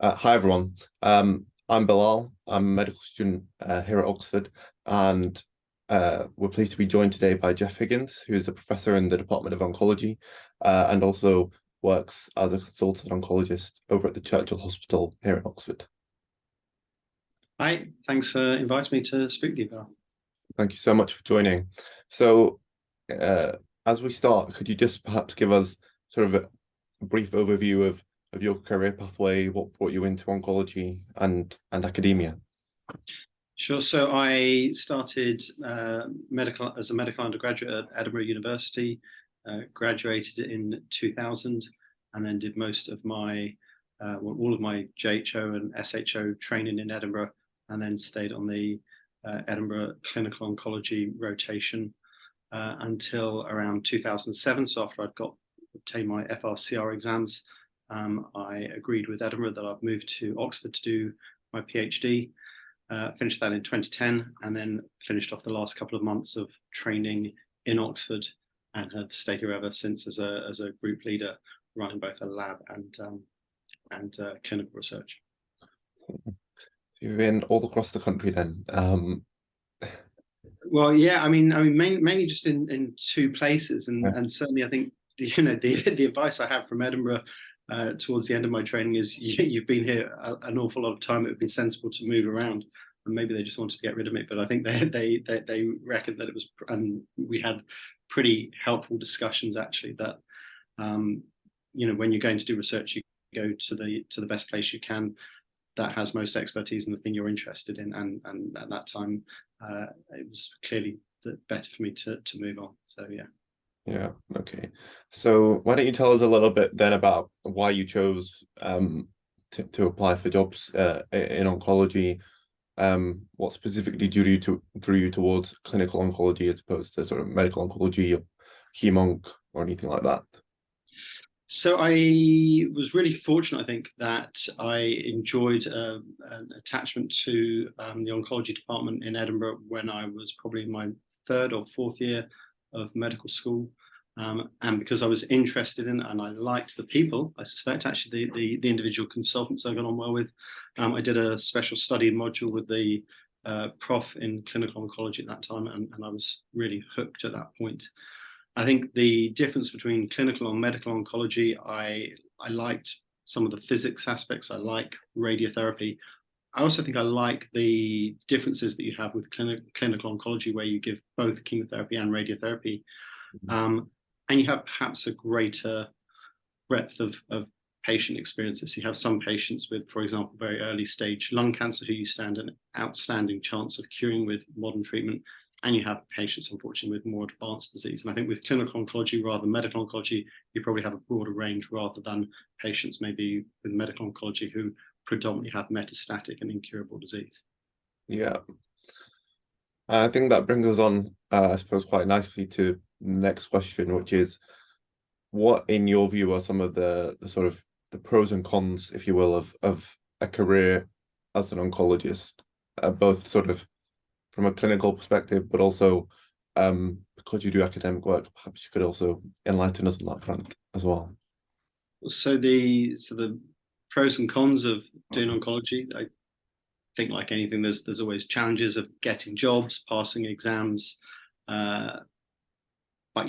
Hi everyone. I'm Bilal. I'm a medical student here at Oxford, and we're pleased to be joined today by Jeff Higgins, who is a professor in the Department of Oncology, and also works as a consultant oncologist over at the Churchill Hospital here at Oxford. Hi, thanks for inviting me to speak with you, Bill. Thank you so much for joining. So, as we start, could you just perhaps give us sort of a brief overview of your career pathway, what brought you into oncology and academia? Sure. So I started medical as a medical undergraduate at Edinburgh University, graduated in 2000, and then did most of my all of my JHO and SHO training in Edinburgh, and then stayed on the Edinburgh clinical oncology rotation until around 2007. So after I'd obtained my FRCR exams, I agreed with Edinburgh that I'd moved to Oxford to do my PhD. Finished that in 2010, and then finished off the last couple of months of training in Oxford, and have stayed here ever since as a group leader, running both a lab and clinical research. You've been all across the country then. Well, yeah, I mean, mainly just in two places, and certainly I think the advice I have from Edinburgh towards the end of my training is you've been here an awful lot of time. It would be sensible to move around, and maybe they just wanted to get rid of me. But I think they reckoned that it was, and we had pretty helpful discussions actually. That when you're going to do research, you go to the best place you can that has most expertise in the thing you're interested in, and at that time it was clearly better for me to move on. So yeah. Yeah, okay. So why don't you tell us a little bit then about why you chose to apply for jobs in oncology? What specifically drew you towards clinical oncology as opposed to sort of medical oncology or hem-onc or anything like that? So I was really fortunate, I think, that I enjoyed an attachment to the oncology department in Edinburgh when I was probably in my third or fourth year of medical school. And because I was interested in it and I liked the people, I suspect actually the individual consultants I got on well with, I did a special study module with the prof in clinical oncology at that time, and I was really hooked at that point. I think the difference between clinical and medical oncology, I liked some of the physics aspects. I like radiotherapy. I also think I like the differences that you have with clinical oncology, where you give both chemotherapy and radiotherapy. And you have perhaps a greater breadth of patient experiences. You have some patients with, for example, very early stage lung cancer who you stand an outstanding chance of curing with modern treatment. And you have patients, unfortunately, with more advanced disease. And I think with clinical oncology rather than medical oncology, you probably have a broader range rather than patients maybe with medical oncology who predominantly have metastatic and incurable disease. Yeah. I think that brings us on, I suppose, quite nicely to the next question, which is, what, in your view, are some of the sort of the pros and cons, if you will, of a career as an oncologist, both sort of from a clinical perspective, but also because you do academic work, perhaps you could also enlighten us on that front as well. So the pros and cons of doing oncology, I think like anything, there's always challenges of getting jobs, passing exams. But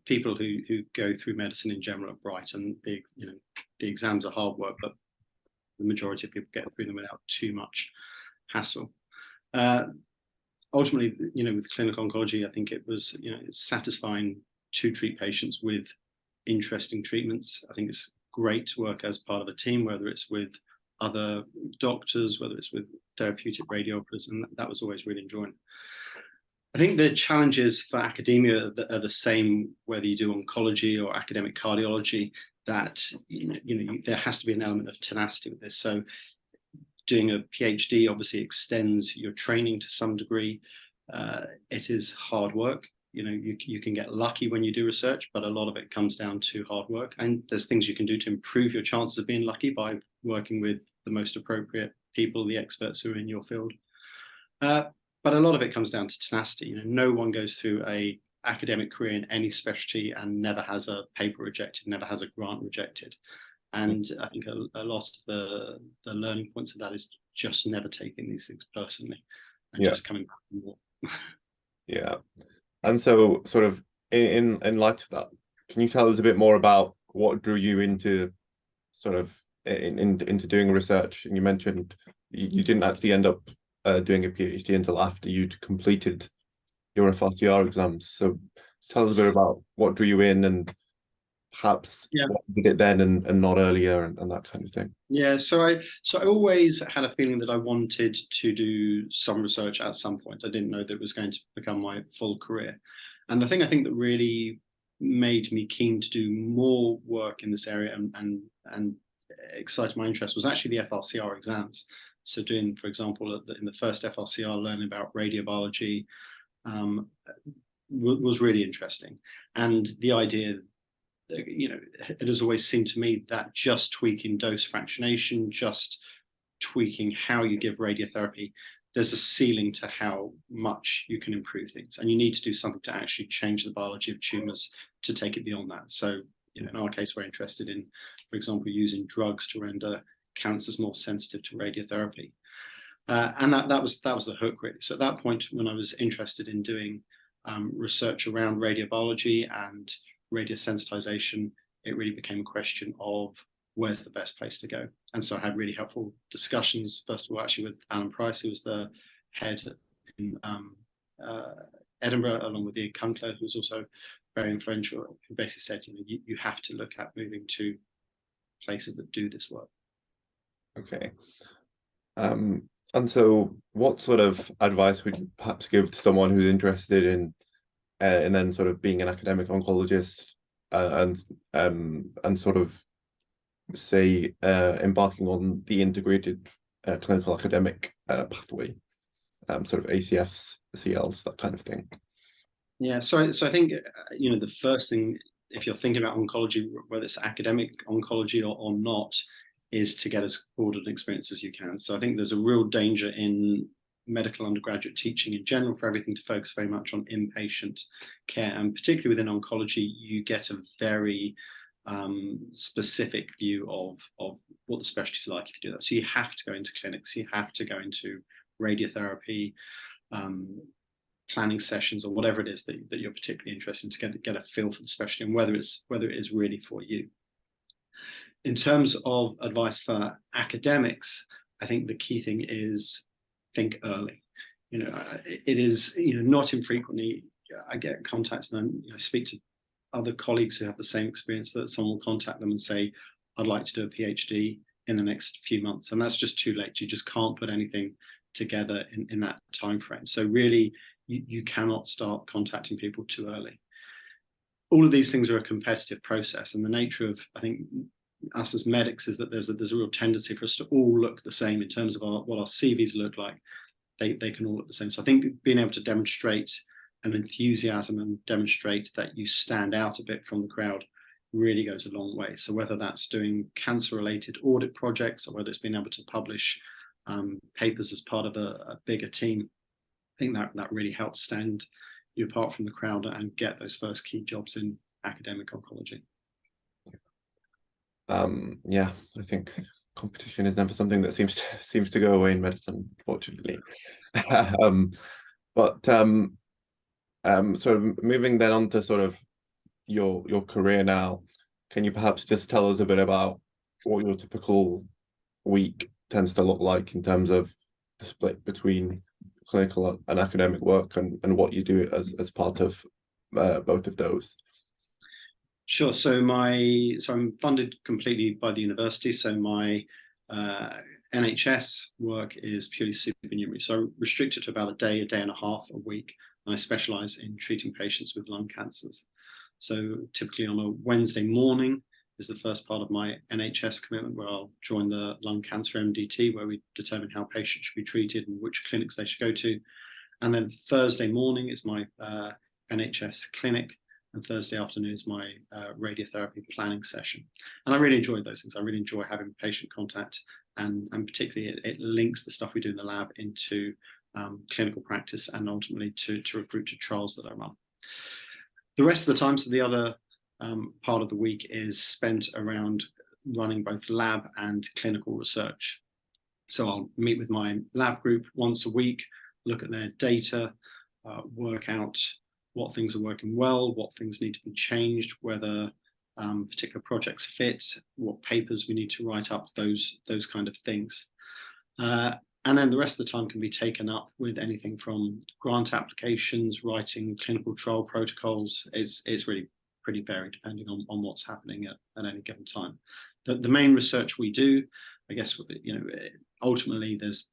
people who go through medicine in general are bright, and the exams are hard work, but the majority of people get through them without too much hassle. Ultimately, with clinical oncology, I think it was, it's satisfying to treat patients with interesting treatments. I think it's great to work as part of a team, whether it's with other doctors, whether it's with therapeutic radiographers, and that was always really enjoying. I think the challenges for academia are the same whether you do oncology or academic cardiology, that there has to be an element of tenacity with this. So doing a PhD obviously extends your training to some degree. It is hard work. You can get lucky when you do research, but a lot of it comes down to hard work. And there's things you can do to improve your chances of being lucky by working with the most appropriate people, the experts who are in your field. But a lot of it comes down to tenacity. No one goes through a academic career in any specialty and never has a paper rejected, never has a grant rejected. And I think a lot of the learning points of that is just never taking these things personally and Yeah. just coming back more. Yeah. And so sort of in light of that, can you tell us a bit more about what drew you into sort of into doing research? And you mentioned you didn't actually end up doing a PhD until after you'd completed your FRCR exams. So tell us a bit about what drew you in and perhaps Yeah. what you did it then and not earlier and that kind of thing. Yeah, so I always had a feeling that I wanted to do some research at some point. I didn't know that it was going to become my full career. And the thing I think that really made me keen to do more work in this area and excited my interest was actually the FRCR exams. So doing, for example, in the first FRCR, learning about radiobiology was really interesting. And the idea, it has always seemed to me that just tweaking dose fractionation, just tweaking how you give radiotherapy, there's a ceiling to how much you can improve things. And you need to do something to actually change the biology of tumors to take it beyond that. So, in our case, we're interested in, for example, using drugs to render cancers more sensitive to radiotherapy. And that was the hook, really. So at that point, when I was interested in doing research around radiobiology and radiosensitization, it really became a question of where's the best place to go. And so I had really helpful discussions, first of all, actually with Alan Price, who was the head in Edinburgh, along with Ian Kunkler, who was also very influential, who basically said, you have to look at moving to places that do this work. Okay. And so what sort of advice would you perhaps give to someone who's interested in and then sort of being an academic oncologist and sort of say embarking on the integrated clinical academic pathway, sort of ACFs, CLs, that kind of thing? Yeah, so I think the first thing, if you're thinking about oncology, whether it's academic oncology or not, is to get as broad an experience as you can. So I think there's a real danger in medical undergraduate teaching in general for everything to focus very much on inpatient care, and particularly within oncology, you get a very specific view of what the specialty is like if you do that. So you have to go into clinics, you have to go into radiotherapy, planning sessions, or whatever it is that you're particularly interested in to get a feel for the specialty and whether it is really for you. In terms of advice for academics, I think the key thing is think early. It is not infrequently I get contacted and I speak to other colleagues who have the same experience, that someone will contact them and say, I'd like to do a PhD in the next few months, and that's just too late. You just can't put anything together in that time frame. So really, you cannot start contacting people too early. All of these things are a competitive process, and the nature of, I think, us as medics is that there's a real tendency for us to all look the same in terms of what our CVs look like. They can all look the same. So I think being able to demonstrate an enthusiasm and demonstrate that you stand out a bit from the crowd really goes a long way. So whether that's doing cancer-related audit projects or whether it's being able to publish papers as part of a bigger team, I think that really helps stand you apart from the crowd and get those first key jobs in academic oncology. Yeah, I think competition is never something that seems to go away in medicine, unfortunately. But sort of moving then on to sort of your career now, can you perhaps just tell us a bit about what your typical week tends to look like in terms of the split between clinical and academic work and what you do as part of both of those? Sure. So I'm funded completely by the university. So my NHS work is purely supernumerary. So I'm restricted to about a day and a half a week. And I specialize in treating patients with lung cancers. So typically on a Wednesday morning is the first part of my NHS commitment, where I'll join the lung cancer MDT, where we determine how patients should be treated and which clinics they should go to. And then Thursday morning is my NHS clinic, and Thursday afternoon is my radiotherapy planning session. And I really enjoy those things. I really enjoy having patient contact, and particularly it links the stuff we do in the lab into clinical practice and ultimately to recruit to trials that I run. The rest of the time, so the other part of the week is spent around running both lab and clinical research. So I'll meet with my lab group once a week, look at their data, work out what things are working well, what things need to be changed, whether particular projects fit, what papers we need to write up, those kind of things. And then the rest of the time can be taken up with anything from grant applications, writing clinical trial protocols. It's really pretty varied depending on what's happening at any given time. The main research we do, I guess, ultimately there's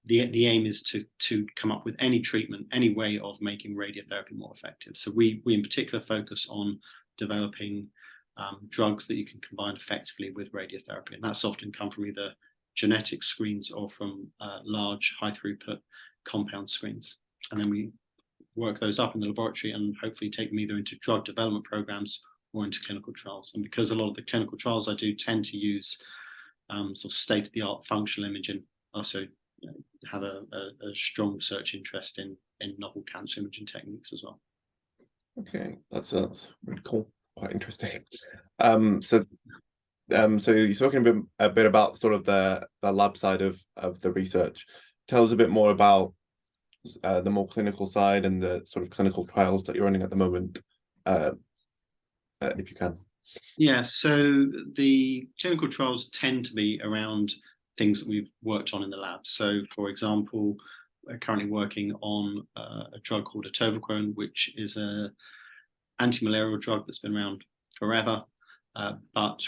the aim is to come up with any treatment, any way of making radiotherapy more effective. So we in particular focus on developing drugs that you can combine effectively with radiotherapy, and that's often come from either genetic screens or from large high throughput compound screens. And then we work those up in the laboratory and hopefully take them either into drug development programs or into clinical trials. And because a lot of the clinical trials I do tend to use sort of state-of-the-art functional imaging, also have a strong research interest in novel cancer imaging techniques as well. Okay, that's really cool, quite interesting. So you're talking a bit about sort of the lab side of the research. Tell us a bit more about the more clinical side and the sort of clinical trials that you're running at the moment, if you can. Yeah, so the clinical trials tend to be around things that we've worked on in the lab. So, for example, we're currently working on a drug called atovaquone, which is an anti-malarial drug that's been around forever, but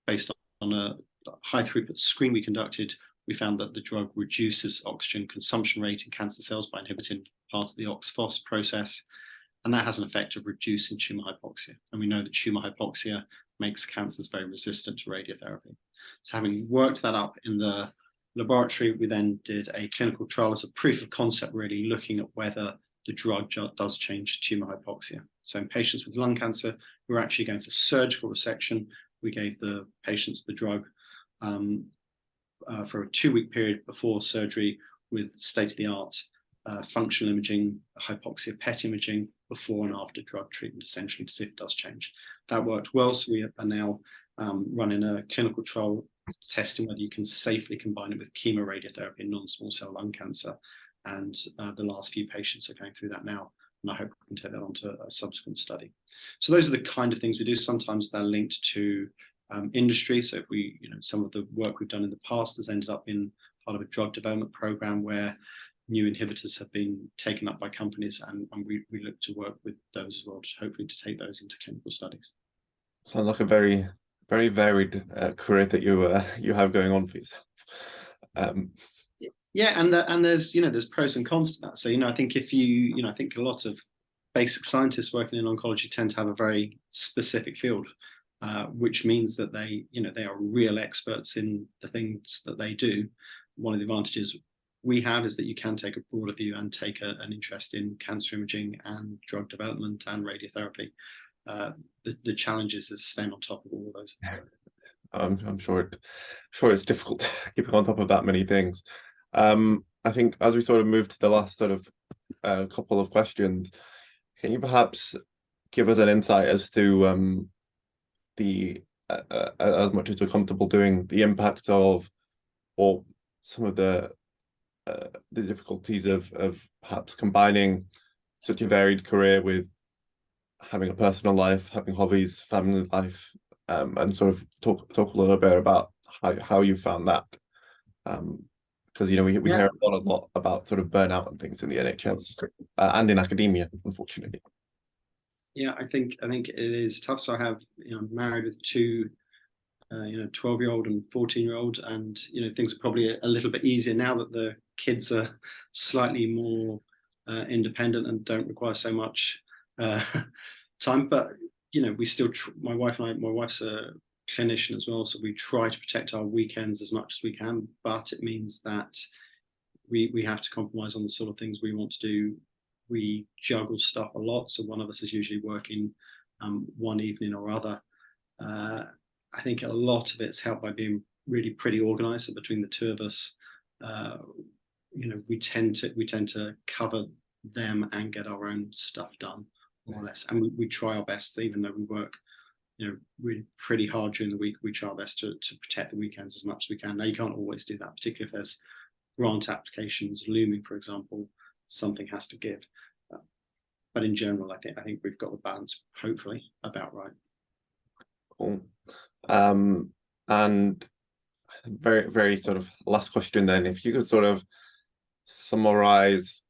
based on a high throughput screen we conducted, we found that the drug reduces oxygen consumption rate in cancer cells by inhibiting part of the OXPHOS process, and that has an effect of reducing tumor hypoxia. And we know that tumor hypoxia makes cancers very resistant to radiotherapy. So having worked that up in the laboratory, we then did a clinical trial as a proof of concept, really looking at whether the drug does change tumor hypoxia. So in patients with lung cancer who are actually going for surgical resection, we gave the patients the drug for a 2-week period before surgery with state-of-the-art functional imaging, hypoxia PET imaging before and after drug treatment, essentially to see if it does change. That worked well, so we are now running a clinical trial testing whether you can safely combine it with chemoradiotherapy in non-small cell lung cancer. And the last few patients are going through that now, and I hope we can take that on to a subsequent study. So those are the kind of things we do. Sometimes they're linked to industry. So if we, some of the work we've done in the past has ended up in part of a drug development program where new inhibitors have been taken up by companies, and we look to work with those as well, hopefully to take those into clinical studies. Sounds like a very, very varied career that you have going on for yourself. Yeah, and there's pros and cons to that. So I think I think a lot of basic scientists working in oncology tend to have a very specific field, which means that they are real experts in the things that they do. One of the advantages we have is that you can take a broader view and take an interest in cancer imaging and drug development and radiotherapy. The challenge is staying on top of all of those. I'm sure it's difficult keeping on top of that many things. I think as we sort of move to the last sort of couple of questions, can you perhaps give us an insight as to as much as you're comfortable doing, the impact of, or some of the difficulties of perhaps combining such a varied career with having a personal life, having hobbies, family life, and sort of talk a little bit about how you found that, because we hear a lot about sort of burnout and things in the NHS and in academia, unfortunately. Yeah, I think it is tough. So I have, I'm married with two 12-year-old and 14-year-old, and things are probably a little bit easier now that the kids are slightly more independent and don't require so much time. But we still my wife's a clinician as well, so we try to protect our weekends as much as we can, but it means that we have to compromise on the sort of things we want to do. We juggle stuff a lot, so one of us is usually working one evening or other. I think a lot of it's helped by being really pretty organized. So between the two of us, we tend to cover them and get our own stuff done, more or less. And we try our best, even though we work really pretty hard during the week. We try our best to protect the weekends as much as we can. Now, you can't always do that, particularly if there's grant applications looming, for example. Something has to give. But in general, I think we've got the balance, hopefully, about right. Cool. And very, very sort of last question then, if you could sort of summarize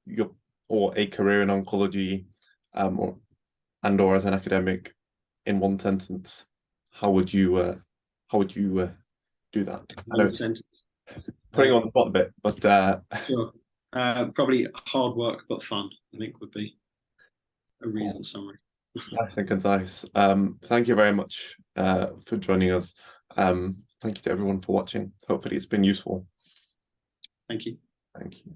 a career in oncology, or as an academic in one sentence, how would you do that? I know it's putting on the spot a bit, but sure. Probably hard work but fun, I think, would be a reasonable summary. Nice and concise. Thank you very much for joining us. Thank you to everyone for watching. Hopefully it's been useful. Thank you. Thank you.